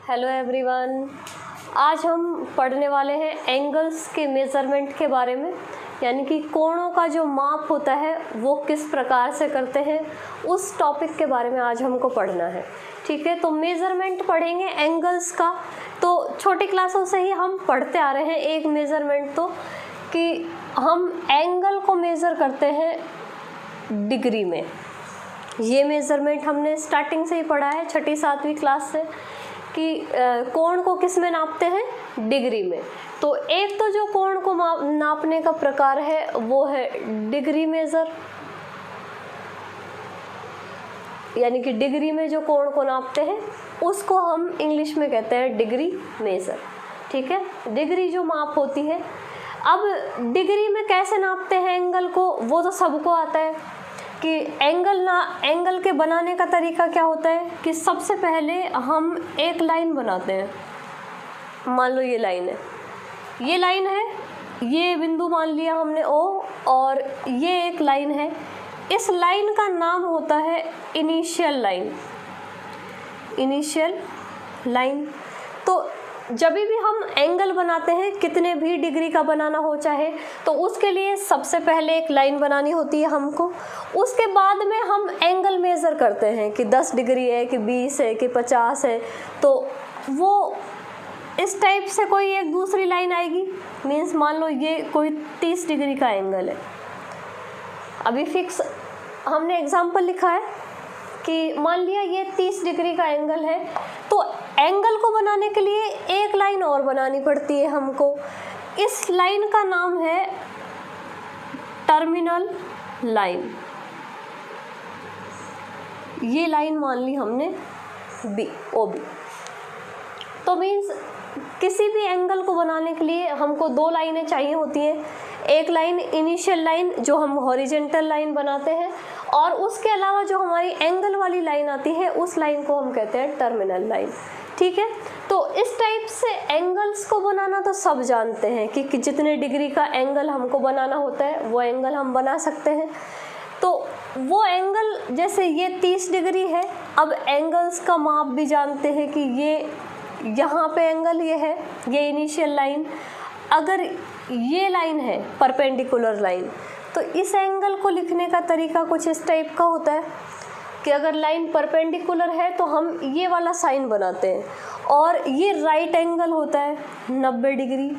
Hello everyone. आज हम पढ़ने वाले हैं एंगल्स के मेज़रमेंट के बारे में, यानी कि कोणों का जो माप होता है वो किस प्रकार से करते हैं, उस टॉपिक के बारे में आज हमको पढ़ना है। ठीक है, तो मेज़रमेंट पढ़ेंगे एंगल्स का। तो छोटी क्लासों से ही हम पढ़ते आ रहे हैं एक मेज़रमेंट, तो कि हम एंगल को मेज़र करते हैं डिग्री में। ये मेज़रमेंट हमने स्टार्टिंग से ही पढ़ा है, छठी सातवीं क्लास से, कि कोण को किस में नापते हैं, डिग्री में। तो एक तो जो कोण को नापने का प्रकार है वो है डिग्री मेज़र, यानी कि डिग्री में जो कोण को नापते हैं उसको हम इंग्लिश में कहते हैं डिग्री मेज़र। ठीक है, डिग्री जो माप होती है। अब डिग्री में कैसे नापते हैं एंगल को, वो तो सबको आता है कि एंगल के बनाने का तरीका क्या होता है कि सबसे पहले हम एक लाइन बनाते हैं। मान लो ये लाइन है, ये बिंदु मान लिया हमने O, और ये एक लाइन है। इस लाइन का नाम होता है इनिशियल लाइन। तो जब भी हम एंगल बनाते हैं, कितने भी डिग्री का बनाना हो चाहे, तो उसके लिए सबसे पहले एक लाइन बनानी होती है हमको। उसके बाद में हम एंगल मेज़र करते हैं कि 10 डिग्री है, कि 20 है, कि 50 है। तो वो इस टाइप से कोई एक दूसरी लाइन आएगी। मीन्स मान लो ये कोई 30 डिग्री का एंगल है। अभी फिक्स हमने एग्जाम्पल लिखा है कि मान लिया ये 30 डिग्री का एंगल है। तो एंगल को बनाने के लिए एक लाइन और बनानी पड़ती है हमको। इस लाइन का नाम है टर्मिनल लाइन। ये लाइन मान ली हमने OB। तो मीन्स किसी भी एंगल को बनाने के लिए हमको दो लाइनें चाहिए होती हैं। एक लाइन इनिशियल लाइन जो हम हॉरिजेंटल लाइन बनाते हैं, और उसके अलावा जो हमारी एंगल वाली लाइन आती है उस लाइन को हम कहते हैं टर्मिनल लाइन। ठीक है, तो इस टाइप से एंगल्स को बनाना तो सब जानते हैं कि जितने डिग्री का एंगल हमको बनाना होता है वो एंगल हम बना सकते हैं। तो वो एंगल, जैसे ये 30 डिग्री है, अब एंगल्स का माप भी जानते हैं कि ये यहाँ पे एंगल ये है, ये इनिशियल लाइन। अगर ये लाइन है परपेंडिकुलर लाइन, तो इस एंगल को लिखने का तरीका कुछ इस टाइप का होता है कि अगर लाइन परपेंडिकुलर है तो हम ये वाला साइन बनाते हैं, और ये राइट एंगल होता है 90 डिग्री।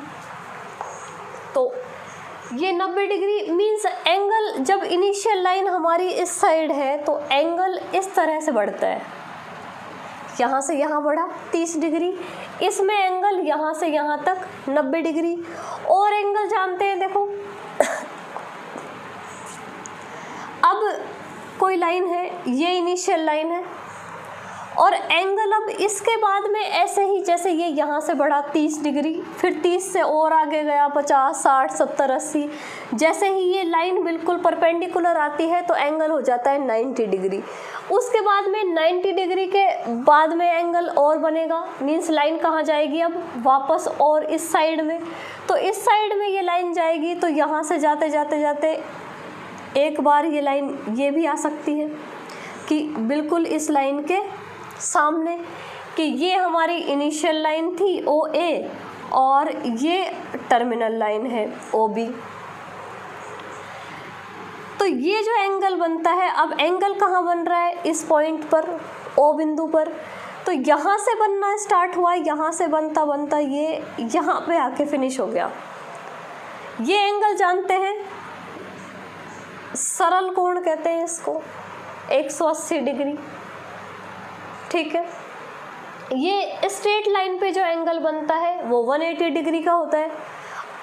तो ये 90 डिग्री मीन्स एंगल, जब इनिशियल लाइन हमारी इस साइड है तो एंगल इस तरह से बढ़ता है। यहाँ से यहाँ बढ़ा 30 डिग्री, इसमें एंगल यहाँ से यहाँ तक 90 डिग्री। और एंगल जानते हैं, देखो अब कोई लाइन है, ये इनिशियल लाइन है, और एंगल अब इसके बाद में ऐसे ही, जैसे ये यहाँ से बढ़ा 30 डिग्री, फिर 30 से और आगे गया 50, 60, 70, 80। जैसे ही ये लाइन बिल्कुल परपेंडिकुलर आती है तो एंगल हो जाता है 90 डिग्री। उसके बाद में 90 डिग्री के बाद में एंगल और बनेगा। मीन्स लाइन कहाँ जाएगी अब, वापस और इस साइड में। तो इस साइड में ये लाइन जाएगी, तो यहाँ से जाते जाते जाते एक बार ये लाइन ये भी आ सकती है कि बिल्कुल इस लाइन के सामने, कि ये हमारी इनिशियल लाइन थी OA, और ये टर्मिनल लाइन है OB। तो ये जो एंगल बनता है, अब एंगल कहाँ बन रहा है, इस पॉइंट पर, O बिंदु पर। तो यहाँ से बनना स्टार्ट हुआ, यहाँ से बनता बनता ये यहाँ पे आके फिनिश हो गया। ये एंगल जानते हैं, सरल कोण कहते हैं इसको, 180 डिग्री। ठीक है, ये स्ट्रेट लाइन पे जो एंगल बनता है वो 180 डिग्री का होता है।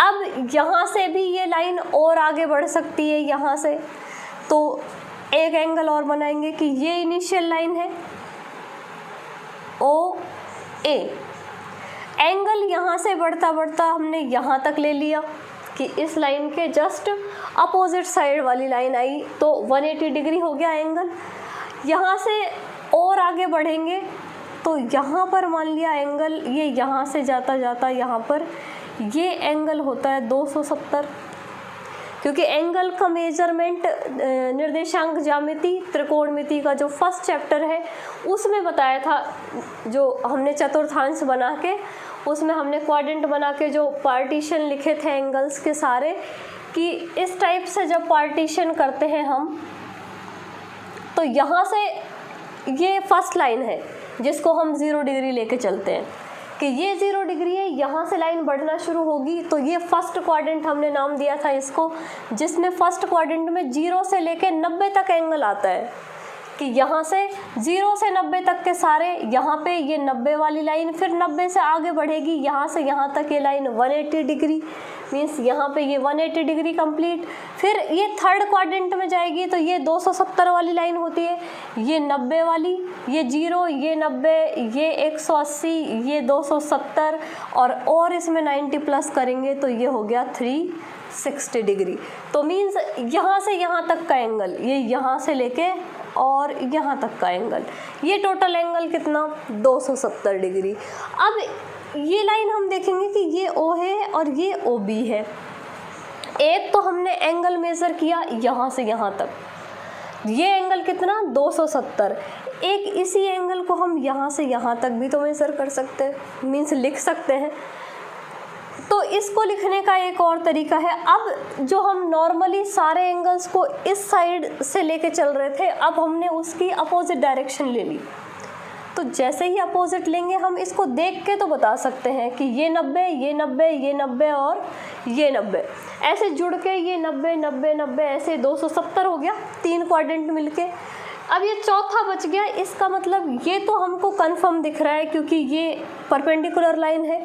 अब यहाँ से भी ये लाइन और आगे बढ़ सकती है यहाँ से, तो एक एंगल और बनाएंगे कि ये इनिशियल लाइन है OA। एंगल यहाँ से बढ़ता बढ़ता हमने यहाँ तक ले लिया कि इस लाइन के जस्ट अपोजिट साइड वाली लाइन आई, तो 180 डिग्री हो गया एंगल। यहाँ से और आगे बढ़ेंगे तो यहाँ पर मान लिया एंगल, ये यहाँ से जाता जाता यहाँ पर ये एंगल होता है 270। क्योंकि एंगल का मेजरमेंट निर्देशांक ज्यामिति त्रिकोणमिति का जो फर्स्ट चैप्टर है उसमें बताया था, जो हमने चतुर्थांश बना के उसमें हमने क्वाड्रेंट बना के जो पार्टीशन लिखे थे एंगल्स के सारे, कि इस टाइप से जब पार्टीशन करते हैं हम तो यहाँ से ये फर्स्ट लाइन है जिसको हम 0 डिग्री लेके चलते हैं कि ये 0 डिग्री है, यहाँ से लाइन बढ़ना शुरू होगी तो ये फर्स्ट क्वाड्रेंट हमने नाम दिया था इसको, जिसमें फर्स्ट क्वाड्रेंट में 0 से लेके 90 तक एंगल आता है कि यहाँ से 0 से 90 तक के सारे, यहाँ पे ये 90 वाली लाइन फिर 90 से आगे बढ़ेगी, यहाँ से यहाँ तक ये लाइन 180 डिग्री, मीन्स यहाँ पे ये 180 डिग्री कंप्लीट। फिर ये थर्ड क्वाड्रेंट में जाएगी तो ये 270 वाली लाइन होती है, ये 90 वाली, ये 0, ये 90, ये 180, ये 270 और इसमें 90 प्लस करेंगे तो ये हो गया 360 डिग्री। तो मीन्स यहाँ से यहाँ तक का एंगल, ये यहाँ से लेके और यहाँ तक का एंगल, ये टोटल एंगल कितना 270 डिग्री। अब ये लाइन हम देखेंगे कि ये O है और ये OB है। एक तो हमने एंगल मेज़र किया यहाँ से यहाँ तक, ये एंगल कितना 270, एक इसी एंगल को हम यहाँ से यहाँ तक भी तो मेज़र कर सकते हैं, मीन्स लिख सकते हैं। तो इसको लिखने का एक और तरीका है, अब जो हम नॉर्मली सारे एंगल्स को इस साइड से लेके चल रहे थे, अब हमने उसकी अपोजिट डायरेक्शन ले ली। तो जैसे ही अपोजिट लेंगे हम इसको देख के तो बता सकते हैं कि ये 90, ये 90, ये 90 और ये 90, ऐसे जुड़ के ये 90, 90, 90 ऐसे 270 हो गया 3 क्वाड्रेंट मिलके। अब ये चौथा बच गया, इसका मतलब ये तो हमको कंफर्म दिख रहा है क्योंकि ये परपेंडिकुलर लाइन है,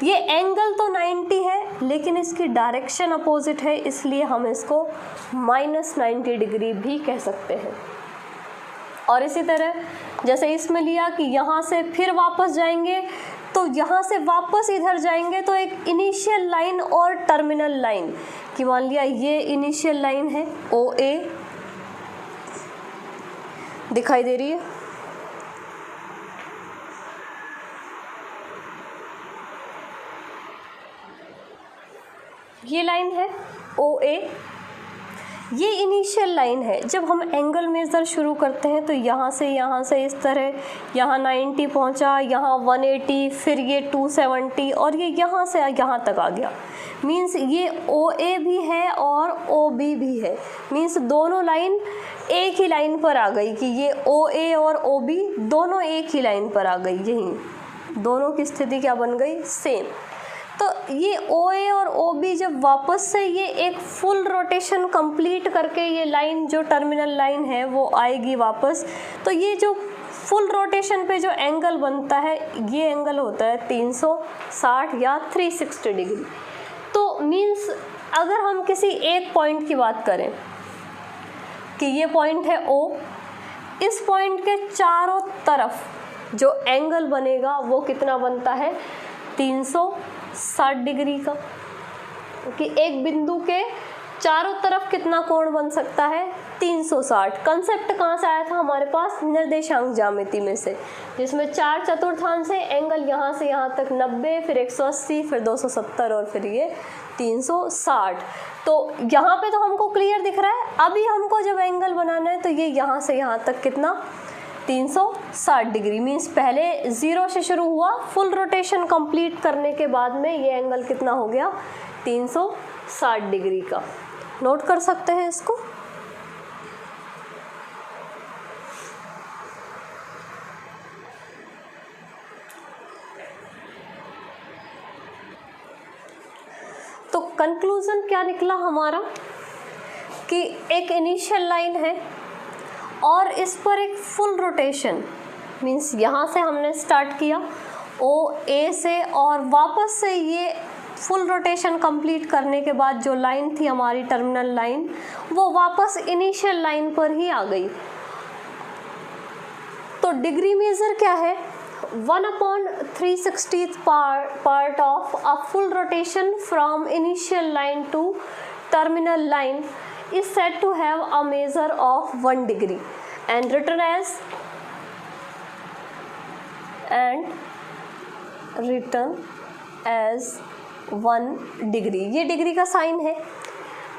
ये एंगल तो 90 है लेकिन इसकी डायरेक्शन अपोजिट है, इसलिए हम इसको -90 डिग्री भी कह सकते हैं। और इसी तरह जैसे इसमें लिया कि यहाँ से फिर वापस जाएंगे तो यहाँ से वापस इधर जाएंगे तो एक इनिशियल लाइन और टर्मिनल लाइन कि मान लिया ये इनिशियल लाइन है OA दिखाई दे रही है, ये लाइन है OA, ये इनिशियल लाइन है। जब हम एंगल मेज़र शुरू करते हैं तो यहाँ से इस तरह यहाँ 90 पहुँचा, यहाँ 180, फिर ये 270 और ये यहाँ से यहाँ तक आ गया। मीन्स ये OA भी है और OB भी है, मीन्स दोनों लाइन एक ही लाइन पर आ गई कि ये OA और OB दोनों एक ही लाइन पर आ गई, यही दोनों की स्थिति क्या बन गई सेम। तो ये OA और OB जब वापस से ये एक फुल रोटेशन कंप्लीट करके ये लाइन जो टर्मिनल लाइन है वो आएगी वापस, तो ये जो फुल रोटेशन पे जो एंगल बनता है ये एंगल होता है 360 या 360 डिग्री। तो मीन्स अगर हम किसी एक पॉइंट की बात करें कि ये पॉइंट है O, इस पॉइंट के चारों तरफ जो एंगल बनेगा वो कितना बनता है 360 डिग्री का, कि एक बिंदु के चारों तरफ कितना कोण बन सकता है 360। कंसेप्ट कहाँ से आया था हमारे पास निर्देशांक ज्यामिति में से, जिसमें 4 चतुर्थांश है, एंगल यहाँ से यहाँ तक 90, फिर 180, फिर 270 और फिर ये 360। तो यहाँ पे तो हमको क्लियर दिख रहा है। अभी हमको जब एंगल बनाना है तो ये यहाँ से यहाँ तक कितना 360 डिग्री, मीन्स पहले 0 से शुरू हुआ, फुल रोटेशन कंप्लीट करने के बाद में ये एंगल कितना हो गया 360 डिग्री का। नोट कर सकते हैं इसको। तो कंक्लूजन क्या निकला हमारा कि एक इनिशियल लाइन है और इस पर एक फुल रोटेशन, मीन्स यहाँ से हमने स्टार्ट किया OA से और वापस से ये फुल रोटेशन कंप्लीट करने के बाद जो लाइन थी हमारी टर्मिनल लाइन वो वापस इनिशियल लाइन पर ही आ गई। तो डिग्री मेजर क्या है 1/360th part of a full rotation from initial line to terminal line is said to have a measure of 1 degree and written as 1 degree। ये डिग्री का sign है।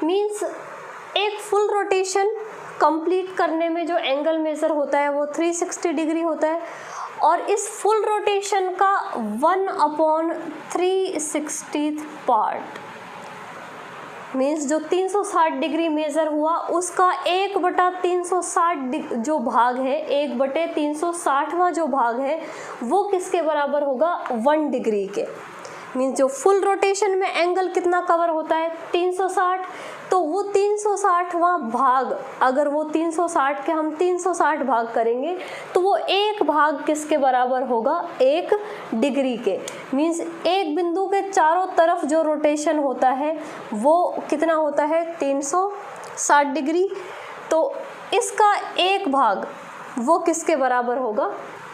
मीन्स एक full rotation complete करने में जो angle measure होता है वो 360 डिग्री होता है, और इस फुल रोटेशन का 1/360 पार्ट मीन्स जो 360 डिग्री मेज़र हुआ उसका 1/360 जो भाग है, 1/360वां जो भाग है वो किसके बराबर होगा, 1 डिग्री के। मीन्स जो फुल रोटेशन में एंगल कितना कवर होता है, 360, तो वो 360वां भाग, अगर वो 360 के हम 360 भाग करेंगे तो वो एक भाग किसके बराबर होगा, 1 डिग्री के। मीन्स एक बिंदु के चारों तरफ जो रोटेशन होता है वो कितना होता है, 360 डिग्री। तो इसका एक भाग वो किसके बराबर होगा,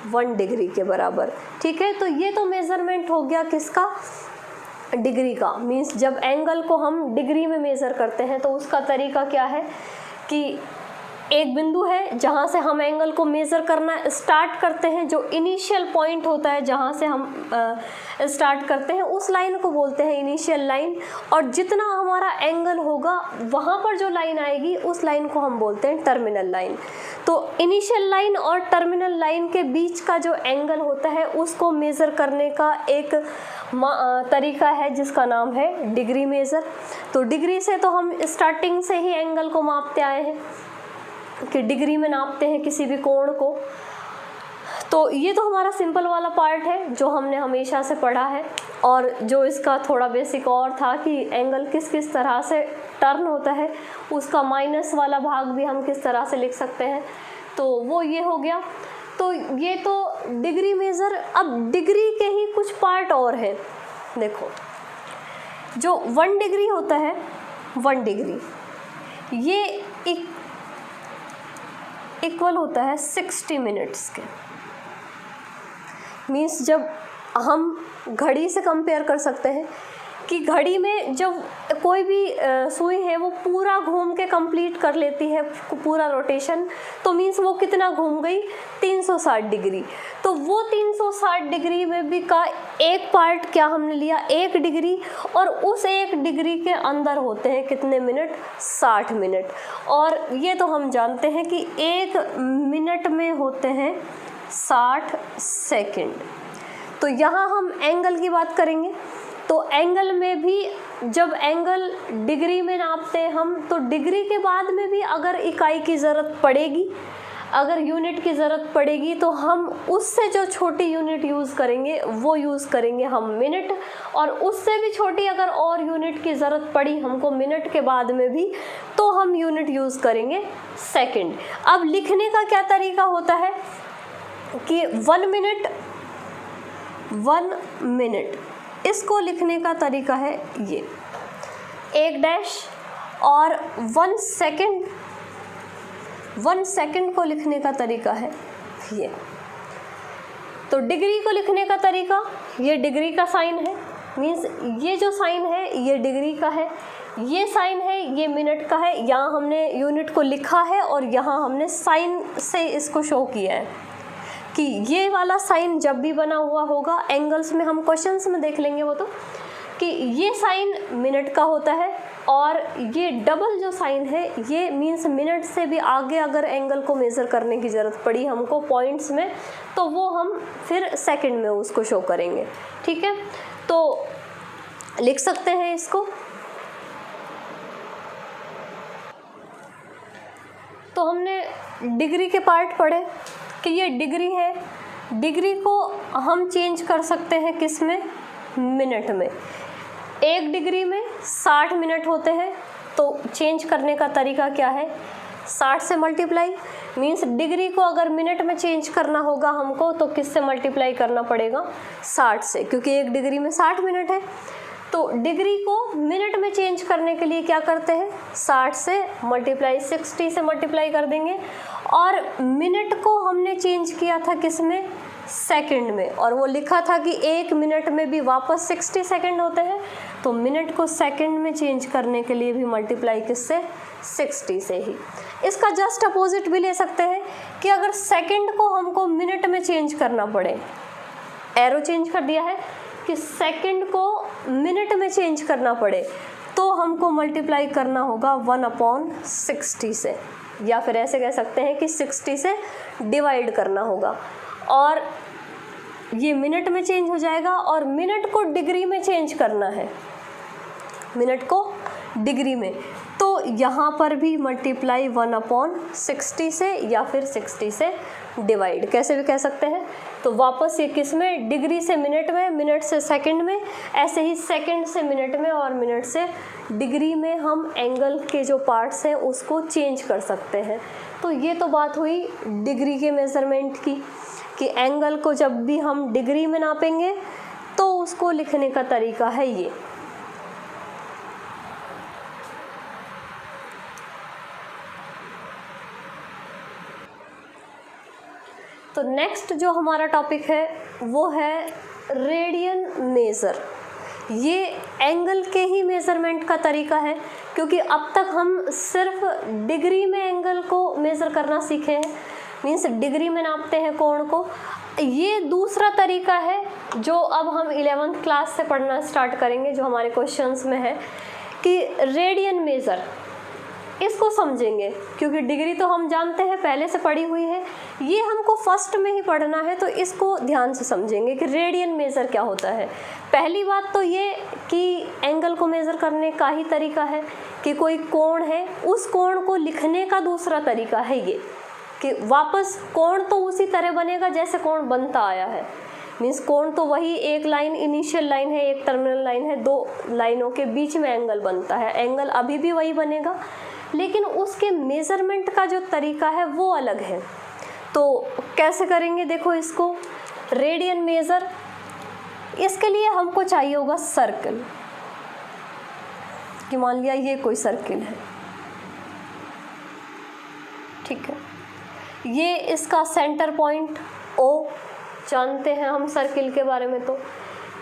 1 डिग्री के बराबर। ठीक है, तो ये तो मेज़रमेंट हो गया किसका, डिग्री का। मीन्स जब एंगल को हम डिग्री में मेज़र करते हैं तो उसका तरीका क्या है कि एक बिंदु है जहाँ से हम एंगल को मेज़र करना स्टार्ट करते हैं, जो इनिशियल पॉइंट होता है जहाँ से हम स्टार्ट करते हैं उस लाइन को बोलते हैं इनिशियल लाइन, और जितना हमारा एंगल होगा वहाँ पर जो लाइन आएगी उस लाइन को हम बोलते हैं टर्मिनल लाइन। तो इनिशियल लाइन और टर्मिनल लाइन के बीच का जो एंगल होता है उसको मेज़र करने का एक तरीका है जिसका नाम है डिग्री मेज़र। तो डिग्री से तो हम स्टार्टिंग से ही एंगल को मापते आए हैं कि डिग्री में नापते हैं किसी भी कोण को। तो ये तो हमारा सिंपल वाला पार्ट है जो हमने हमेशा से पढ़ा है, और जो इसका थोड़ा बेसिक और था कि एंगल किस किस तरह से टर्न होता है, उसका माइनस वाला भाग भी हम किस तरह से लिख सकते हैं, तो वो ये हो गया। तो ये तो डिग्री मेज़र। अब डिग्री के ही कुछ पार्ट और हैं। देखो, जो 1 डिग्री होता है, 1 डिग्री ये इक्वल होता है 60 मिनट्स के। मीन्स जब हम घड़ी से कंपेयर कर सकते हैं कि घड़ी में जब कोई भी सुई है वो पूरा घूम के कंप्लीट कर लेती है पूरा रोटेशन, तो मीन्स वो कितना घूम गई, 360 डिग्री। तो वो 360 डिग्री में भी का एक पार्ट क्या हमने लिया, 1 डिग्री, और उस 1 डिग्री के अंदर होते हैं कितने मिनट, 60 मिनट। और ये तो हम जानते हैं कि 1 मिनट में होते हैं 60 सेकंड। तो यहाँ हम एंगल की बात करेंगे, तो एंगल में भी जब एंगल डिग्री में नापते हैं हम, तो डिग्री के बाद में भी अगर इकाई की ज़रूरत पड़ेगी, अगर यूनिट की ज़रूरत पड़ेगी, तो हम उससे जो छोटी यूनिट यूज़ करेंगे वो यूज़ करेंगे हम मिनट, और उससे भी छोटी अगर और यूनिट की ज़रूरत पड़ी हमको मिनट के बाद में भी, तो हम यूनिट यूज़ करेंगे सेकंड। अब लिखने का क्या तरीका होता है कि 1 मिनट, इसको लिखने का तरीका है ये 1 डैश, और 1 सेकंड को लिखने का तरीका है ये। तो डिग्री को लिखने का तरीका, ये डिग्री का साइन है, मीन्स ये जो साइन है ये डिग्री का है, ये साइन है ये मिनट का है। यहाँ हमने यूनिट को लिखा है और यहाँ हमने साइन से इसको शो किया है कि ये वाला साइन जब भी बना हुआ होगा, एंगल्स में हम क्वेश्चंस में देख लेंगे वो, तो कि ये साइन मिनट का होता है, और ये डबल जो साइन है ये मीन्स मिनट से भी आगे अगर एंगल को मेज़र करने की ज़रूरत पड़ी हमको पॉइंट्स में, तो वो हम फिर सेकंड में उसको शो करेंगे। ठीक है, तो लिख सकते हैं इसको। तो हमने डिग्री के पार्ट पढ़े कि ये डिग्री है, डिग्री को हम चेंज कर सकते हैं किस में, मिनट में। 1 डिग्री में 60 मिनट होते हैं, तो चेंज करने का तरीका क्या है, 60 से मल्टीप्लाई। मीन्स डिग्री को अगर मिनट में चेंज करना होगा हमको, तो किससे मल्टीप्लाई करना पड़ेगा, 60 से, क्योंकि 1 डिग्री में 60 मिनट है। तो डिग्री को मिनट में चेंज करने के लिए क्या करते हैं, 60 से मल्टीप्लाई 60 से मल्टीप्लाई कर देंगे, और मिनट को हमने चेंज किया था किस में, सेकंड में, और वो लिखा था कि 1 मिनट में भी वापस 60 सेकंड होते हैं। तो मिनट को सेकंड में चेंज करने के लिए भी मल्टीप्लाई किससे, 60 से ही। इसका जस्ट अपोजिट भी ले सकते हैं कि अगर सेकंड को हमको मिनट में चेंज करना पड़े, एरो चेंज कर दिया है कि सेकंड को मिनट में चेंज करना पड़े, तो हमको मल्टीप्लाई करना होगा 1/60 से, या फिर ऐसे कह सकते हैं कि 60 से डिवाइड करना होगा। और ये मिनट में चेंज हो जाएगा, और मिनट को डिग्री में चेंज करना है, मिनट को डिग्री में। तो यहाँ पर भी मल्टीप्लाई 1/60 से या फिर 60 से डिवाइड, कैसे भी कह सकते हैं। तो वापस ये किस में, डिग्री से मिनट में, मिनट से सेकंड में, ऐसे ही सेकंड से मिनट में और मिनट से डिग्री में हम एंगल के जो पार्ट्स हैं उसको चेंज कर सकते हैं। तो ये तो बात हुई डिग्री के मेज़रमेंट की, कि एंगल को जब भी हम डिग्री में नापेंगे तो उसको लिखने का तरीका है ये। तो नेक्स्ट जो हमारा टॉपिक है वो है रेडियन मेज़र। ये एंगल के ही मेज़रमेंट का तरीका है, क्योंकि अब तक हम सिर्फ डिग्री में एंगल को मेज़र करना सीखे हैं, मीन्स डिग्री में नापते हैं कोण को। ये दूसरा तरीका है जो अब हम 11th क्लास से पढ़ना स्टार्ट करेंगे, जो हमारे क्वेश्चंस में है कि रेडियन मेज़र, इसको समझेंगे, क्योंकि डिग्री तो हम जानते हैं, पहले से पढ़ी हुई है, ये हमको फर्स्ट में ही पढ़ना है, तो इसको ध्यान से समझेंगे कि रेडियन मेज़र क्या होता है। पहली बात तो ये कि एंगल को मेज़र करने का ही तरीका है कि कोई कोण है, उस कोण को लिखने का दूसरा तरीका है ये, कि वापस कोण तो उसी तरह बनेगा जैसे कोण बनता आया है, मीन्स कोण तो वही, एक लाइन इनिशियल लाइन है, एक टर्मिनल लाइन है, दो लाइनों के बीच में एंगल बनता है, एंगल अभी भी वही बनेगा, लेकिन उसके मेज़रमेंट का जो तरीका है वो अलग है। तो कैसे करेंगे, देखो इसको रेडियन मेज़र, इसके लिए हमको चाहिए होगा सर्कल, कि मान लिया ये कोई सर्किल है, ठीक है, ये इसका सेंटर पॉइंट O, जानते हैं हम सर्किल के बारे में तो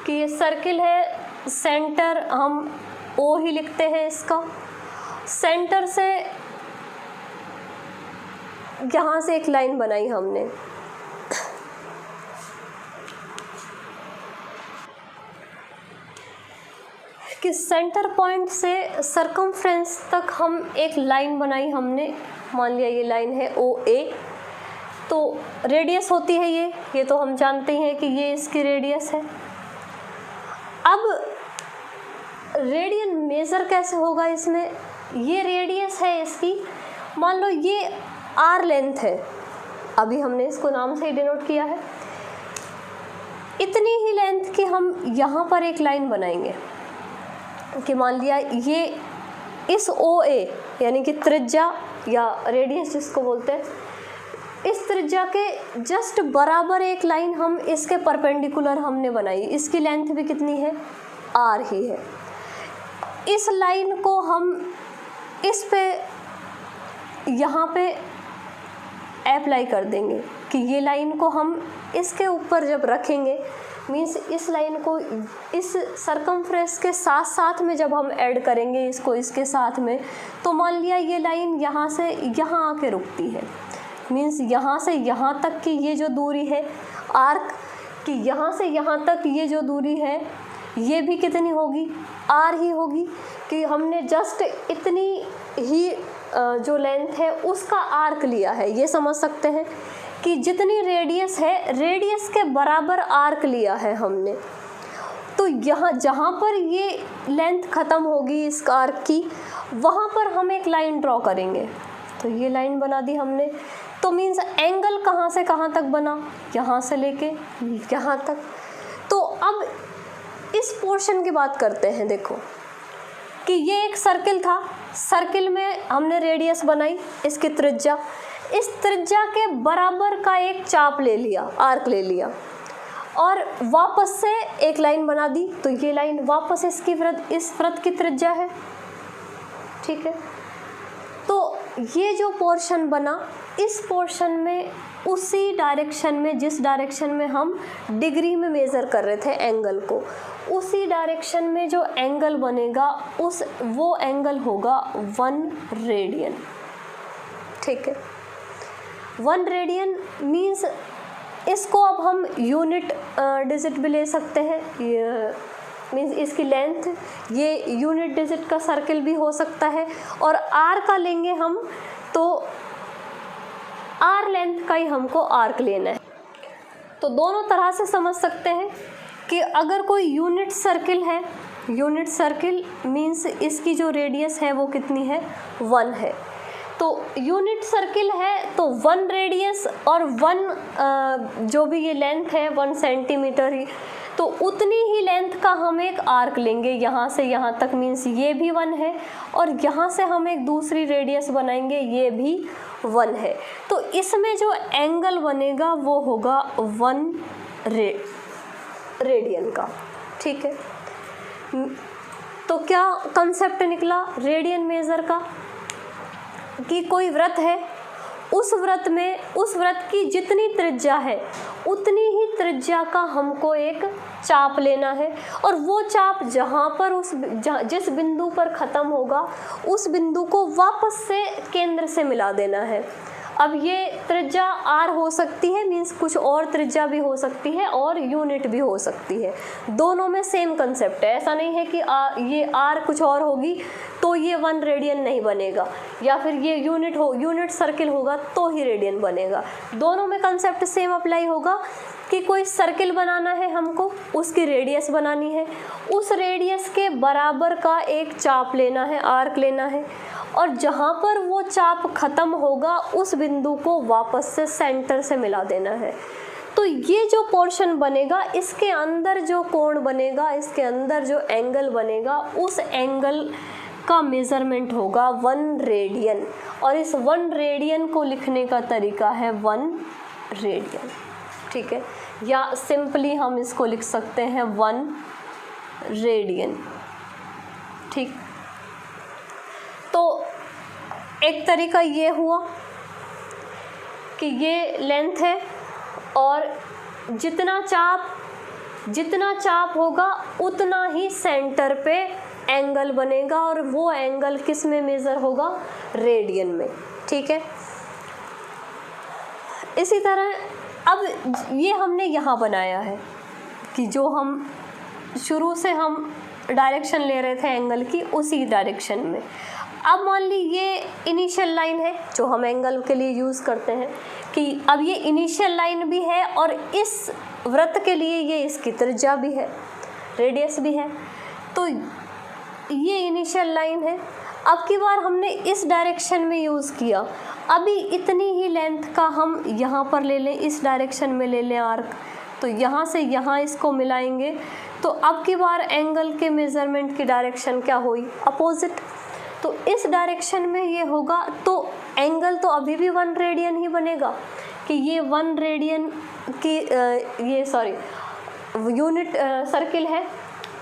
कि ये सर्किल है, सेंटर हम O ही लिखते हैं इसका। सेंटर से यहाँ से एक लाइन बनाई हमने, कि सेंटर पॉइंट से सरकमफ्रेंस तक हम एक लाइन बनाई हमने, मान लिया ये लाइन है OA, तो रेडियस होती है ये तो हम जानते हैं कि ये इसकी रेडियस है। अब रेडियन मेज़र कैसे होगा इसमें, ये रेडियस है इसकी, मान लो ये R लेंथ है, अभी हमने इसको नाम से ही डिनोट किया है, इतनी ही लेंथ की हम यहाँ पर एक लाइन बनाएंगे, कि मान लिया ये इस OA यानी कि त्रिज्या या रेडियस जिसको बोलते हैं, इस त्रिज्या के जस्ट बराबर एक लाइन हम इसके परपेंडिकुलर हमने बनाई, इसकी लेंथ भी कितनी है, R ही है। इस लाइन को हम इस पे यहाँ पे अप्लाई कर देंगे, कि ये लाइन को हम इसके ऊपर जब रखेंगे, मीन्स इस लाइन को इस सरकमफ्रेंस के साथ साथ में जब हम ऐड करेंगे इसको इसके साथ में, तो मान लिया ये लाइन यहाँ से यहाँ आके रुकती है, मीन्स यहाँ से यहाँ तक की ये जो दूरी है आर्क की, यहाँ से यहाँ तक ये जो दूरी है ये भी कितनी होगी, R ही होगी, कि हमने जस्ट इतनी ही जो लेंथ है उसका आर्क लिया है। ये समझ सकते हैं कि जितनी रेडियस है, रेडियस के बराबर आर्क लिया है हमने। तो यहाँ जहाँ पर ये लेंथ ख़त्म होगी इस आर्क की, वहाँ पर हम एक लाइन ड्रॉ करेंगे। तो ये लाइन बना दी हमने, तो मीन्स एंगल कहाँ से कहाँ तक बना, यहाँ से लेके यहाँ तक। तो अब इस पोर्शन की बात करते हैं, देखो कि ये एक सर्किल था, सर्किल में हमने रेडियस बनाई, इसकी त्रिज्या, इस त्रिज्या के बराबर का एक चाप ले लिया, आर्क ले लिया, और वापस से एक लाइन बना दी। तो ये लाइन वापस इसकी वृत्त, इस वृत्त की त्रिज्या है, ठीक है। तो ये जो पोर्शन बना, इस पोर्शन में उसी डायरेक्शन में, जिस डायरेक्शन में हम डिग्री में मेज़र कर रहे थे एंगल को, उसी डायरेक्शन में जो एंगल बनेगा वो एंगल होगा 1 रेडियन, ठीक है। 1 रेडियन मीन्स इसको अब हम यूनिट डिजिट भी ले सकते हैं, मीन्स इसकी लेंथ, ये यूनिट डिजिट का सर्किल भी हो सकता है, और आर का लेंगे हम तो आर लेंथ का ही हमको आर्क लेना है। तो दोनों तरह से समझ सकते हैं कि अगर कोई यूनिट सर्किल है, यूनिट सर्किल मीन्स इसकी जो रेडियस है वो कितनी है, 1 है। तो यूनिट सर्किल है तो 1 रेडियस और 1 जो भी ये लेंथ है 1 सेंटीमीटर ही, तो उतनी ही लेंथ का हम एक आर्क लेंगे यहाँ से यहाँ तक, मीन्स ये भी 1 है, और यहाँ से हम एक दूसरी रेडियस बनाएंगे, ये भी 1 है। तो इसमें जो एंगल बनेगा वो होगा 1 रेडियन का। ठीक है, तो क्या कंसेप्ट निकला रेडियन मेजर का, कि कोई वृत्त है, उस वृत्त में उस वृत्त की जितनी त्रिज्या है उतनी ही त्रिज्या का हमको एक चाप लेना है, और वो चाप जहाँ पर जिस बिंदु पर ख़त्म होगा उस बिंदु को वापस से केंद्र से मिला देना है। अब ये त्रिज्या आर हो सकती है, मीन्स कुछ और त्रिज्या भी हो सकती है और यूनिट भी हो सकती है, दोनों में सेम कंसेप्ट है। ऐसा नहीं है कि ये आर कुछ और होगी तो ये 1 रेडियन नहीं बनेगा, या फिर ये यूनिट सर्किल होगा तो ही रेडियन बनेगा। दोनों में कंसेप्ट सेम अप्लाई होगा कि कोई सर्किल बनाना है हमको, उसकी रेडियस बनानी है, उस रेडियस के बराबर का एक चाप लेना है, आर्क लेना है, और जहाँ पर वो चाप ख़त्म होगा उस बिंदु को वापस से सेंटर से मिला देना है। तो ये जो पोर्शन बनेगा, इसके अंदर जो कोण बनेगा, इसके अंदर जो एंगल बनेगा, उस एंगल का मेज़रमेंट होगा 1 रेडियन, और इस 1 रेडियन को लिखने का तरीका है 1 रेडियन। ठीक है, या सिंपली हम इसको लिख सकते हैं 1 रेडियन। ठीक, तो एक तरीका ये हुआ कि ये लेंथ है और जितना चाप होगा उतना ही सेंटर पे एंगल बनेगा, और वो एंगल किस में मेज़र होगा, रेडियन में। ठीक है, इसी तरह अब ये हमने यहाँ बनाया है कि जो हम शुरू से हम डायरेक्शन ले रहे थे एंगल की, उसी डायरेक्शन में। अब मान ली ये इनिशियल लाइन है जो हम एंगल के लिए यूज़ करते हैं, कि अब ये इनिशियल लाइन भी है और इस वृत्त के लिए ये इसकी त्रिज्या भी है, रेडियस भी है। तो ये इनिशियल लाइन है। अब की बार हमने इस डायरेक्शन में यूज़ किया, अभी इतनी ही लेंथ का हम यहाँ पर ले लें, इस डायरेक्शन में ले लें आर्क, तो यहाँ से यहाँ इसको मिलाएंगे, तो अब की बार एंगल के मेज़रमेंट की डायरेक्शन क्या हुई, अपोजिट। तो इस डायरेक्शन में ये होगा, तो एंगल तो अभी भी 1 रेडियन ही बनेगा, कि ये 1 रेडियन की यूनिट सर्किल है,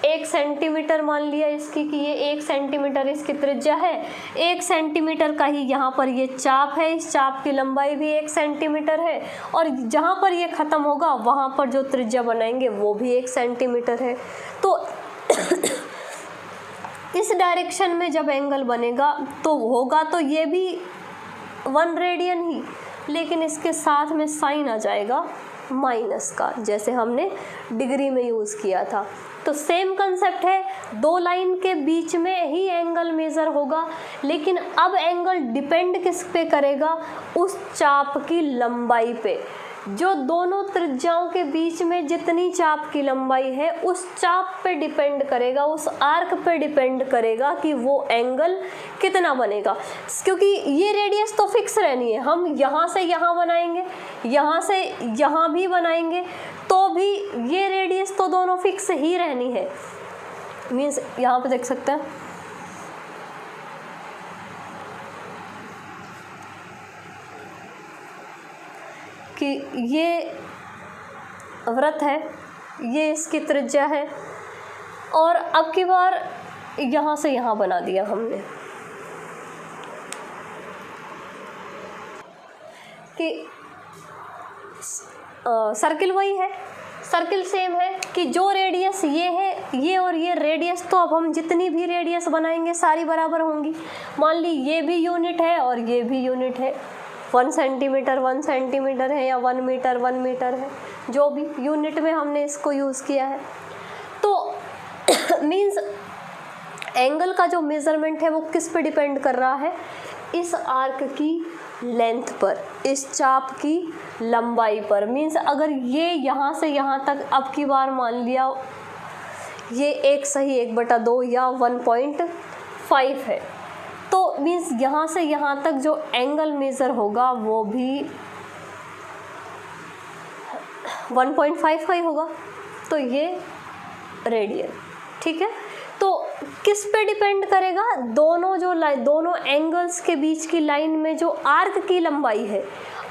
1 सेंटीमीटर मान लिया इसकी, कि ये 1 सेंटीमीटर इसकी त्रिज्या है, 1 सेंटीमीटर का ही यहाँ पर ये चाप है, इस चाप की लंबाई भी 1 सेंटीमीटर है, और जहाँ पर ये ख़त्म होगा वहाँ पर जो त्रिज्या बनाएंगे वो भी 1 सेंटीमीटर है। तो इस डायरेक्शन में जब एंगल बनेगा तो होगा तो ये भी 1 रेडियन ही, लेकिन इसके साथ में साइन आ जाएगा माइनस का, जैसे हमने डिग्री में यूज़ किया था। तो सेम कंसेप्ट है, 2 लाइन के बीच में ही एंगल मेज़र होगा, लेकिन अब एंगल डिपेंड किस पे करेगा, उस चाप की लंबाई पे। जो दोनों त्रिज्याओं के बीच में जितनी चाप की लंबाई है उस चाप पे डिपेंड करेगा, उस आर्क पे डिपेंड करेगा कि वो एंगल कितना बनेगा। क्योंकि ये रेडियस तो फिक्स रहनी है, हम यहाँ से यहाँ बनाएंगे, यहाँ से यहाँ भी बनाएंगे, तो भी ये रेडियस तो दोनों फिक्स ही रहनी है। मीन्स यहाँ पे देख सकते हैं कि ये वृत्त है, ये इसकी त्रिज्या है, और अब की बार यहाँ से यहाँ बना दिया हमने कि सर्किल वही है, सर्किल सेम है कि जो रेडियस ये है, ये और ये रेडियस, तो अब हम जितनी भी रेडियस बनाएंगे सारी बराबर होंगी। मान ली ये भी यूनिट है और ये भी यूनिट है, 1 सेंटीमीटर 1 सेंटीमीटर है, या 1 मीटर 1 मीटर है, जो भी यूनिट में हमने इसको यूज़ किया है। तो मीन्स एंगल का जो मेज़रमेंट है वो किस पे डिपेंड कर रहा है, इस आर्क की लेंथ पर, इस चाप की लंबाई पर। मीन्स अगर ये यहाँ से यहाँ तक अब की बार मान लिया ये 1 सही 1/2 या 1.5 है, तो मीन्स यहाँ से यहाँ तक जो एंगल मेज़र होगा वो भी 1.55 होगा, तो ये रेडियन। ठीक है, तो किस पे डिपेंड करेगा, दोनों एंगल्स के बीच की लाइन में जो आर्क की लंबाई है,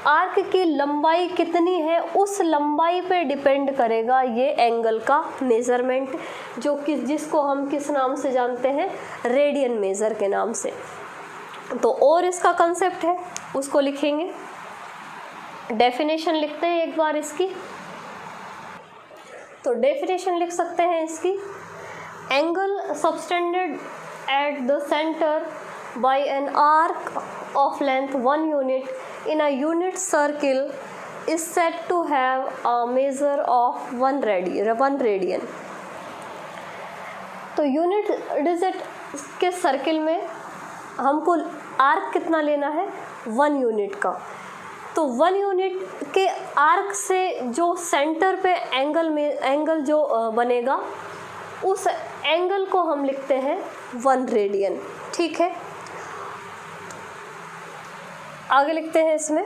आर्क की लंबाई कितनी है उस लंबाई पे डिपेंड करेगा ये एंगल का मेज़रमेंट, जो कि जिसको हम किस नाम से जानते हैं, रेडियन मेज़र के नाम से। तो और इसका कंसेप्ट है उसको लिखेंगे, डेफिनेशन लिखते हैं एक बार इसकी। तो डेफिनेशन लिख सकते हैं इसकी, angle subtended at the centre by an arc of length 1 unit in a unit circle is said to have a measure of 1 radian. तो यूनिट डिजिट के सर्किल में हमको आर्क कितना लेना है, 1 यूनिट का। तो 1 यूनिट के आर्क से जो सेंटर पे एंगल जो बनेगा उस एंगल को हम लिखते हैं 1 रेडियन। ठीक है, आगे लिखते हैं इसमें।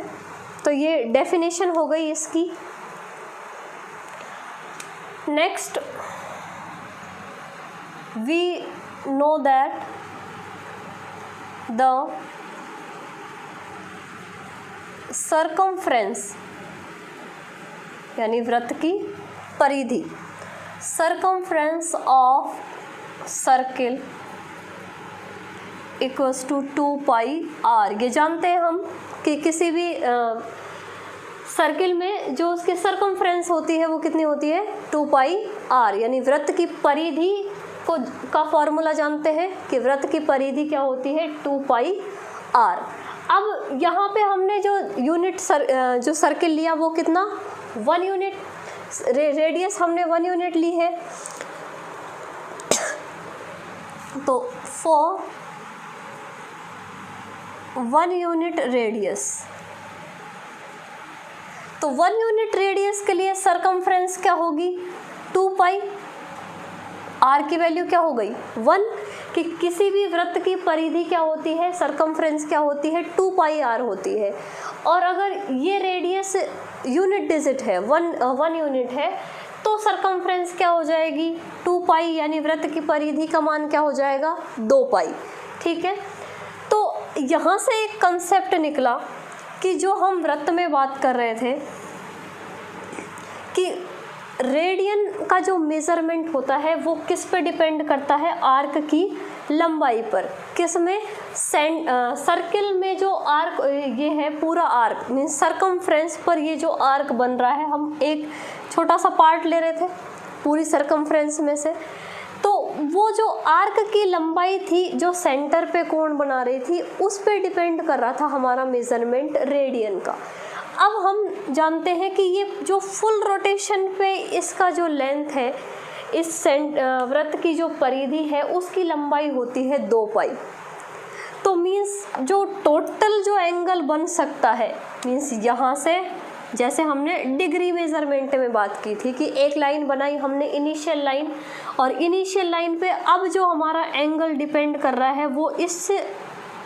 तो ये डेफिनेशन हो गई इसकी। Next, we know that the circumference यानी वृत्त की परिधि, circumference of circle equals to 2πr। ये जानते हैं हम कि किसी भी सर्किल में जो उसकी सर्कमफ्रेंस होती है वो कितनी होती है, 2πr। यानी वृत्त की परिधि का फॉर्मूला जानते हैं कि वृत्त की परिधि क्या होती है, 2πr। अब यहाँ पे हमने जो जो सर्किल लिया वो कितना, 1 यूनिट, रेडियस हमने 1 यूनिट ली है। तो फॉर 1 यूनिट रेडियस, तो 1 यूनिट रेडियस के लिए सरकमफ्रेंस क्या होगी, 2π। आर की वैल्यू क्या हो गई, 1, कि किसी भी वृत्त की परिधि क्या होती है, सरकमफ्रेंस क्या होती है, 2πr होती है। और अगर ये रेडियस यूनिट डिजिट है, 1 यूनिट है, तो सरकमफ्रेंस क्या हो जाएगी, 2π, यानी वृत्त की परिधि का मान क्या हो जाएगा, 2π। ठीक है, तो यहाँ से एक कंसेप्ट निकला कि जो हम वृत्त में बात कर रहे थे कि रेडियन का जो मेज़रमेंट होता है वो किस पे डिपेंड करता है, आर्क की लंबाई पर। किस में, सर्किल में जो आर्क ये है, पूरा आर्क मीन्स सरकमफ्रेंस पर ये जो आर्क बन रहा है, हम एक छोटा सा पार्ट ले रहे थे पूरी सरकमफ्रेंस में से, तो वो जो आर्क की लंबाई थी जो सेंटर पे कोण बना रही थी उस पे डिपेंड कर रहा था हमारा मेज़रमेंट रेडियन का। अब हम जानते हैं कि ये जो फुल रोटेशन पे इसका जो लेंथ है, इस वृत्त की जो परिधि है उसकी लंबाई होती है 2π। तो मीन्स जो टोटल जो एंगल बन सकता है, मीन्स यहाँ से जैसे हमने डिग्री मेज़रमेंट में बात की थी कि एक लाइन बनाई हमने इनिशियल लाइन, और इनिशियल लाइन पे अब जो हमारा एंगल डिपेंड कर रहा है वो इस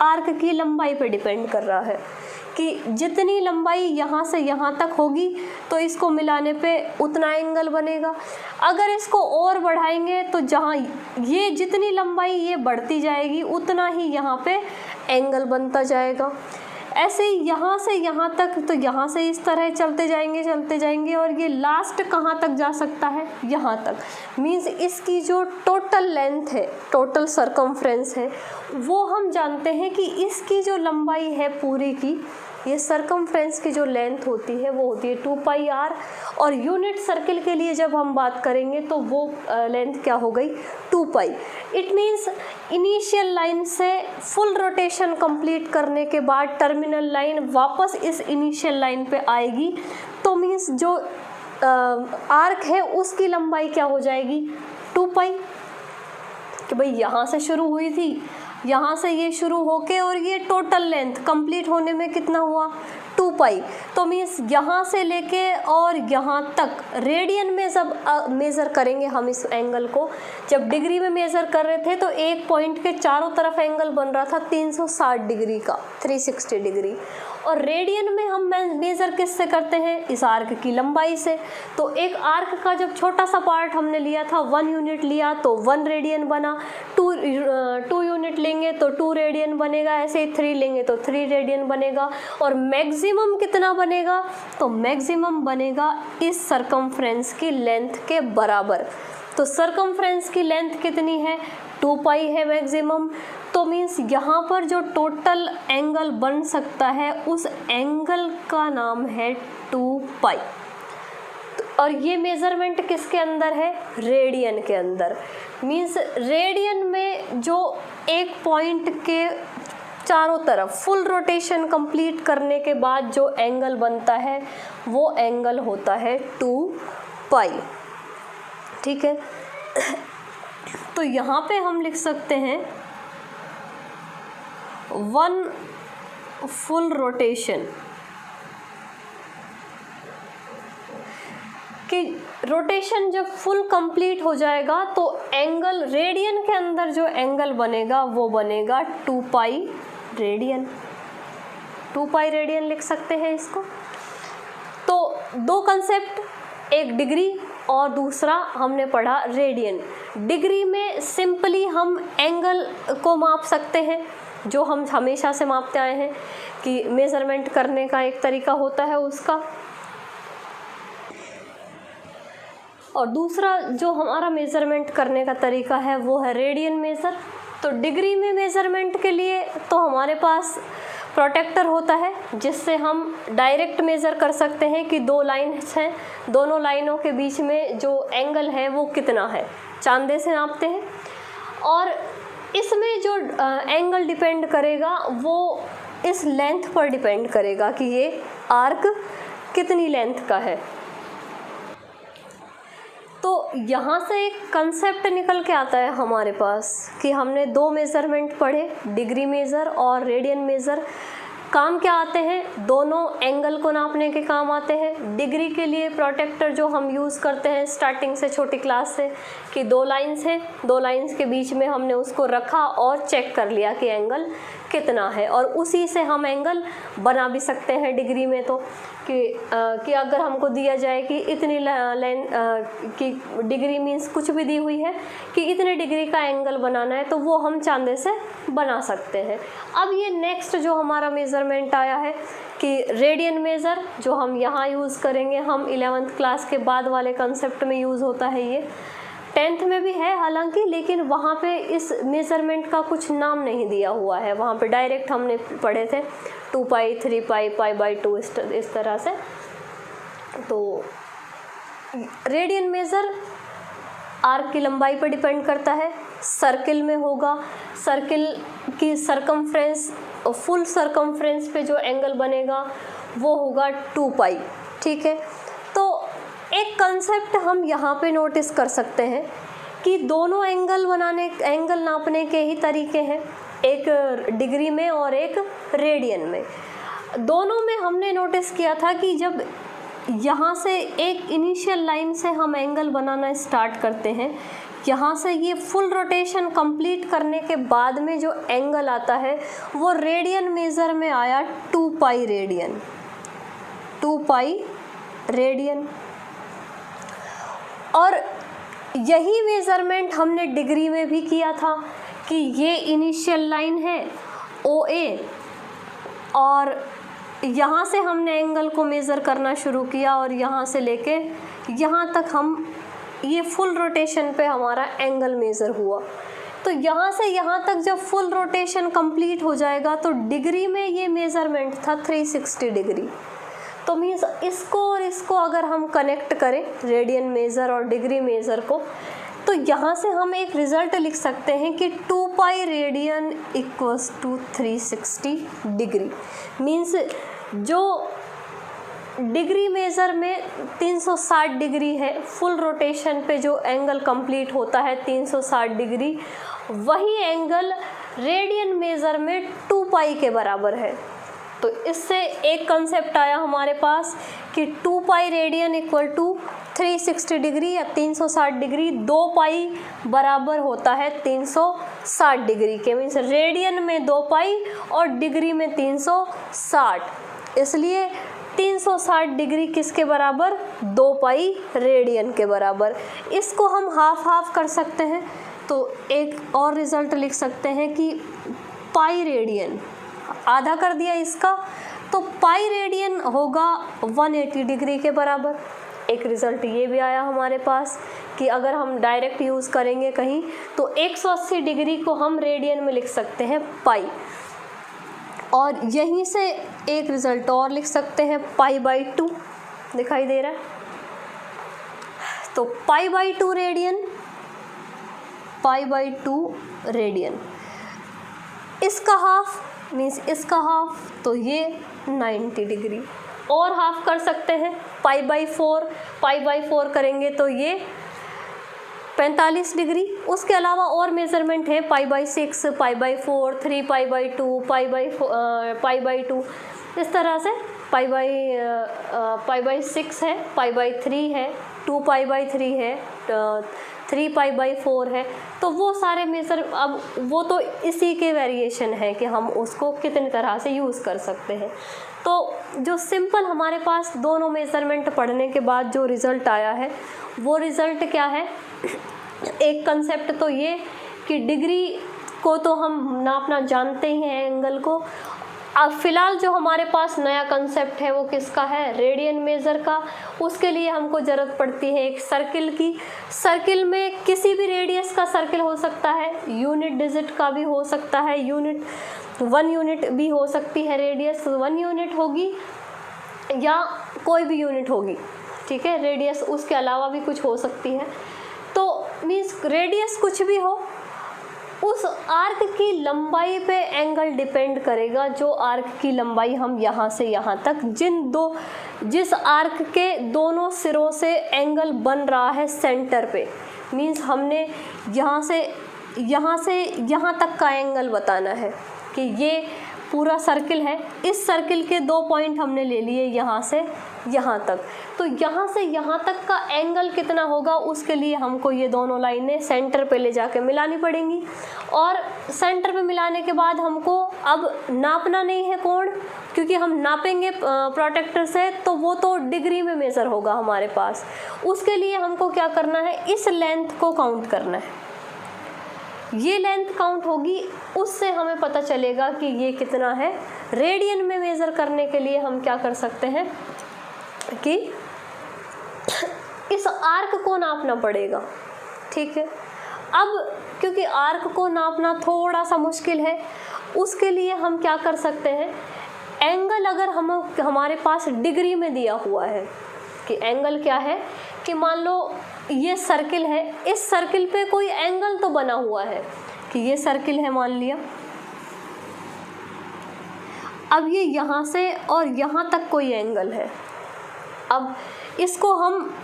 आर्क की लंबाई पे डिपेंड कर रहा है कि जितनी लंबाई यहाँ से यहाँ तक होगी तो इसको मिलाने पे उतना एंगल बनेगा। अगर इसको और बढ़ाएंगे तो जहाँ ये जितनी लंबाई ये बढ़ती जाएगी उतना ही यहाँ पे एंगल बनता जाएगा। ऐसे ही यहाँ से यहाँ तक, तो यहाँ से इस तरह चलते जाएंगे और ये लास्ट कहाँ तक जा सकता है, यहाँ तक। मीन्स इसकी जो टोटल लेंथ है, टोटल सरकमफ्रेंस है, वो हम जानते हैं कि इसकी जो लंबाई है पूरी की, ये सरकमफ्रेंस की जो लेंथ होती है वो होती है 2πr। और यूनिट सर्किल के लिए जब हम बात करेंगे तो वो लेंथ क्या हो गई, 2π। इट मीन्स इनिशियल लाइन से फुल रोटेशन कंप्लीट करने के बाद टर्मिनल लाइन वापस इस इनिशियल लाइन पे आएगी, तो मीन्स जो आर्क है उसकी लंबाई क्या हो जाएगी, 2π। कि भाई यहाँ से शुरू हुई थी, यहाँ से ये शुरू होके और ये टोटल लेंथ कंप्लीट होने में कितना हुआ 2 पाई। तो मीन्स यहाँ से लेके और यहाँ तक रेडियन में जब मेज़र करेंगे हम इस एंगल को, जब डिग्री में मेज़र कर रहे थे तो एक पॉइंट के चारों तरफ एंगल बन रहा था 360 डिग्री का, 360 डिग्री। और रेडियन में हम मेज़र किससे करते हैं, इस आर्क की लंबाई से। तो एक आर्क का जब छोटा सा पार्ट हमने लिया था 1 यूनिट लिया तो 1 रेडियन बना, 2 यूनिट लेंगे तो 2 रेडियन बनेगा, ऐसे ही 3 लेंगे तो 3 रेडियन बनेगा। और मैक्सिमम कितना बनेगा, तो मैक्सिमम बनेगा इस सरकमफ्रेंस की लेंथ के बराबर। तो सरकमफ्रेंस की लेंथ कितनी है, 2 पाई है मैक्सिमम। तो मीन्स यहाँ पर जो टोटल एंगल बन सकता है उस एंगल का नाम है 2 पाई। और ये मेज़रमेंट किसके अंदर है, रेडियन के अंदर। मीन्स रेडियन में जो एक पॉइंट के चारों तरफ फुल रोटेशन कंप्लीट करने के बाद जो एंगल बनता है वो एंगल होता है 2 पाई। ठीक है, तो यहाँ पे हम लिख सकते हैं 1 फुल रोटेशन, कि रोटेशन जब फुल कंप्लीट हो जाएगा तो एंगल रेडियन के अंदर जो एंगल बनेगा वो बनेगा 2 पाई रेडियन। 2 पाई रेडियन लिख सकते हैं इसको। तो दो कंसेप्ट, एक डिग्री और दूसरा हमने पढ़ा रेडियन। डिग्री में सिंपली हम एंगल को माप सकते हैं, जो हम हमेशा से मापते आए हैं कि मेज़रमेंट करने का एक तरीका होता है उसका। और दूसरा जो हमारा मेज़रमेंट करने का तरीका है वो है रेडियन मेज़र। तो डिग्री में मेज़रमेंट के लिए तो हमारे पास प्रोटेक्टर होता है जिससे हम डायरेक्ट मेज़र कर सकते हैं कि 2 लाइन्स हैं, दोनों लाइनों के बीच में जो एंगल है वो कितना है, चांदे से नापते हैं। और इसमें जो एंगल डिपेंड करेगा वो इस लेंथ पर डिपेंड करेगा कि ये आर्क कितनी लेंथ का है। तो यहाँ से एक कंसेप्ट निकल के आता है हमारे पास कि हमने 2 मेज़रमेंट पढ़े, डिग्री मेज़र और रेडियन मेज़र। काम क्या आते हैं, दोनों एंगल को नापने के काम आते हैं। डिग्री के लिए प्रोटेक्टर जो हम यूज़ करते हैं स्टार्टिंग से छोटी क्लास से, कि 2 लाइन्स हैं, 2 लाइन्स के बीच में हमने उसको रखा और चेक कर लिया कि एंगल कितना है, और उसी से हम एंगल बना भी सकते हैं डिग्री में। तो कि अगर हमको दिया जाए कि इतनी कि डिग्री मीन्स कुछ भी दी हुई है कि इतने डिग्री का एंगल बनाना है तो वो हम चांदे से बना सकते हैं। अब ये नेक्स्ट जो हमारा मेज़रमेंट आया है कि रेडियन मेज़र, जो हम यहाँ यूज़ करेंगे, हम 11th क्लास के बाद वाले कंसेप्ट में यूज़ होता है। ये 10th में भी है हालांकि, लेकिन वहाँ पे इस मेज़रमेंट का कुछ नाम नहीं दिया हुआ है। वहाँ पे डायरेक्ट हमने पढ़े थे 2 पाई, 3 पाई, पाई बाई 2 इस तरह से। तो रेडियन मेज़र आर्क की लंबाई पर डिपेंड करता है। सर्किल में होगा, सर्किल की सरकमफ्रेंस, फुल सरकमफ्रेंस पे जो एंगल बनेगा वो होगा 2 पाई। ठीक है, तो एक कंसेप्ट हम यहाँ पे नोटिस कर सकते हैं कि दोनों एंगल नापने के ही तरीके हैं, एक डिग्री में और एक रेडियन में। दोनों में हमने नोटिस किया था कि जब यहाँ से एक इनिशियल लाइन से हम एंगल बनाना स्टार्ट करते हैं, यहाँ से ये फुल रोटेशन कंप्लीट करने के बाद में जो एंगल आता है वो रेडियन मेज़र में आया 2 पाई रेडियन। 2 pi radian. और यही मेज़रमेंट हमने डिग्री में भी किया था कि ये इनिशियल लाइन है OA, और यहाँ से हमने एंगल को मेज़र करना शुरू किया और यहाँ से लेके यहाँ तक हम ये फुल रोटेशन पे हमारा एंगल मेज़र हुआ। तो यहाँ से यहाँ तक जब फुल रोटेशन कंप्लीट हो जाएगा तो डिग्री में ये मेज़रमेंट था 360 डिग्री। तो मीन्स इसको और इसको अगर हम कनेक्ट करें, रेडियन मेज़र और डिग्री मेज़र को, तो यहाँ से हम एक रिज़ल्ट लिख सकते हैं कि 2 pi radian equals to 360 degree. Means जो डिग्री मेज़र में 360 डिग्री है, फुल रोटेशन पे जो एंगल कंप्लीट होता है 360 डिग्री, वही एंगल रेडियन मेज़र में 2 पाई के बराबर है। तो इससे एक कंसेप्ट आया हमारे पास कि 2 pi radian equal to 360 degree या 360 डिग्री, 2 पाई बराबर होता है 360 डिग्री के। मीन्स रेडियन में 2 पाई और डिग्री में 360, इसलिए 360 डिग्री किसके बराबर? 2 पाई रेडियन के बराबर। इसको हम हाफ हाफ कर सकते हैं, तो एक और रिज़ल्ट लिख सकते हैं कि पाई रेडियन, आधा कर दिया इसका, तो पाई रेडियन होगा 180 डिग्री के बराबर। एक रिज़ल्ट ये भी आया हमारे पास कि अगर हम डायरेक्ट यूज़ करेंगे कहीं तो 180 डिग्री को हम रेडियन में लिख सकते हैं पाई। और यहीं से एक रिज़ल्ट और लिख सकते हैं π/2, दिखाई दे रहा है, तो π/2 रेडियन, π/2 रेडियन, इसका हाफ मीन्स इसका हाफ, तो ये 90 डिग्री। और हाफ कर सकते हैं π/4, π/4 करेंगे तो ये 45 डिग्री। उसके अलावा और मेज़रमेंट है π/6, π/4, 3π/2, π/2, इस तरह से π/6 है, π/3 है, 2π/3 है, 3π/4 है। तो वो सारे मेज़र, अब वो तो इसी के वेरिएशन है कि हम उसको कितनी तरह से यूज़ कर सकते हैं। तो जो सिंपल हमारे पास दोनों मेज़रमेंट पढ़ने के बाद जो रिज़ल्ट आया है, वो रिज़ल्ट क्या है? एक कंसेप्ट तो ये कि डिग्री को तो हम नापना जानते ही हैं, एंगल को। अब फ़िलहाल जो हमारे पास नया कंसेप्ट है वो किसका है? रेडियन मेज़र का। उसके लिए हमको ज़रूरत पड़ती है एक सर्किल की। सर्किल में किसी भी रेडियस का सर्किल हो सकता है, यूनिट डिजिट का भी हो सकता है, 1 यूनिट भी हो सकती है रेडियस, 1 यूनिट होगी या कोई भी यूनिट होगी, ठीक है। रेडियस उसके अलावा भी कुछ हो सकती है। तो मीन्स रेडियस कुछ भी हो, उस आर्क की लंबाई पे एंगल डिपेंड करेगा। जो आर्क की लंबाई हम यहाँ से यहाँ तक, जिस आर्क के दोनों सिरों से एंगल बन रहा है सेंटर पे, मीन्स हमने यहाँ से यहाँ तक का एंगल बताना है कि ये पूरा सर्किल है, इस सर्किल के 2 पॉइंट हमने ले लिए यहाँ से यहाँ तक। तो यहाँ से यहाँ तक का एंगल कितना होगा, उसके लिए हमको ये दोनों लाइनें सेंटर पे ले जाके मिलानी पड़ेंगी। और सेंटर पे मिलाने के बाद हमको अब नापना नहीं है कोण, क्योंकि हम नापेंगे प्रोटेक्टर से तो वो तो डिग्री में मेज़र होगा हमारे पास। उसके लिए हमको क्या करना है? इस लेंथ को काउंट करना है। ये लेंथ काउंट होगी, उससे हमें पता चलेगा कि ये कितना है। रेडियन में मेज़र करने के लिए हम क्या कर सकते हैं कि इस आर्क को नापना पड़ेगा, ठीक है। अब क्योंकि आर्क को नापना थोड़ा सा मुश्किल है, उसके लिए हम क्या कर सकते हैं? एंगल अगर हमारे पास डिग्री में दिया हुआ है कि एंगल क्या है, कि मान लो ये सर्किल है, इस सर्किल पे कोई एंगल तो बना हुआ है कि ये सर्किल है मान लिया। अब ये यहाँ से और यहाँ तक कोई एंगल है। अब इसको हम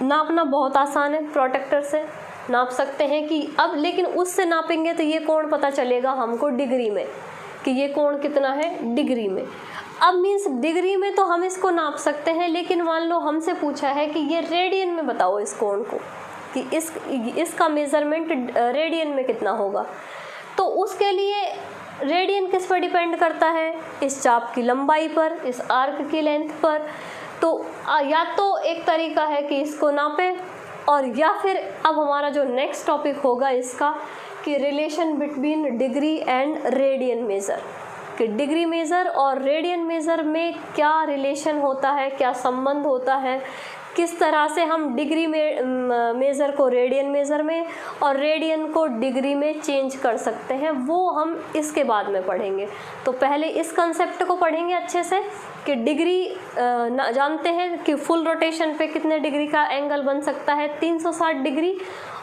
नापना बहुत आसान है, प्रोटेक्टर से नाप सकते हैं कि अब, लेकिन उससे नापेंगे तो ये कोण पता चलेगा हमको डिग्री में कि ये कोण कितना है डिग्री में। अब मीन्स डिग्री में तो हम इसको नाप सकते हैं, लेकिन मान लो हमसे पूछा है कि ये रेडियन में बताओ इस कोण को, कि इसका मेज़रमेंट रेडियन में कितना होगा। तो उसके लिए रेडियन किस पर डिपेंड करता है? इस चाप की लंबाई पर, इस आर्क की लेंथ पर। तो या तो एक तरीका है कि इसको नापें, और या फिर अब हमारा जो नेक्स्ट टॉपिक होगा इसका कि relation between degree and radian measure, कि डिग्री मेज़र और रेडियन मेज़र में क्या रिलेशन होता है, क्या संबंध होता है, किस तरह से हम डिग्री में मेज़र को रेडियन मेज़र में और रेडियन को डिग्री में चेंज कर सकते हैं, वो हम इसके बाद में पढ़ेंगे। तो पहले इस कंसेप्ट को पढ़ेंगे अच्छे से कि डिग्री जानते हैं कि फुल रोटेशन पे कितने डिग्री का एंगल बन सकता है, 360 डिग्री,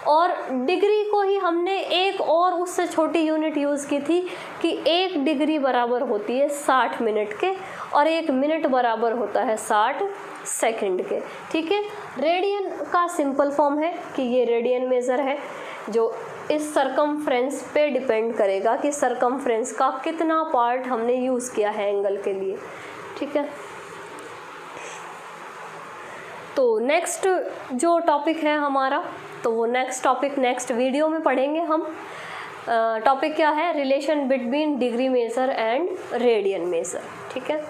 और डिग्री को ही हमने एक और उससे छोटी यूनिट यूज़ की थी कि 1 डिग्री बराबर होती है 60 मिनट के और 1 मिनट बराबर होता है 60 सेकंड के। ठीक है, रेडियन का सिंपल फॉर्म है कि ये रेडियन मेज़र है जो इस सरकमफ्रेंस पे डिपेंड करेगा कि सरकमफ्रेंस का कितना पार्ट हमने यूज़ किया है एंगल के लिए। ठीक है, तो नेक्स्ट जो टॉपिक है हमारा, तो वो नेक्स्ट टॉपिक नेक्स्ट वीडियो में पढ़ेंगे हम। टॉपिक क्या है? Relation between degree measure and radian measure. ठीक है।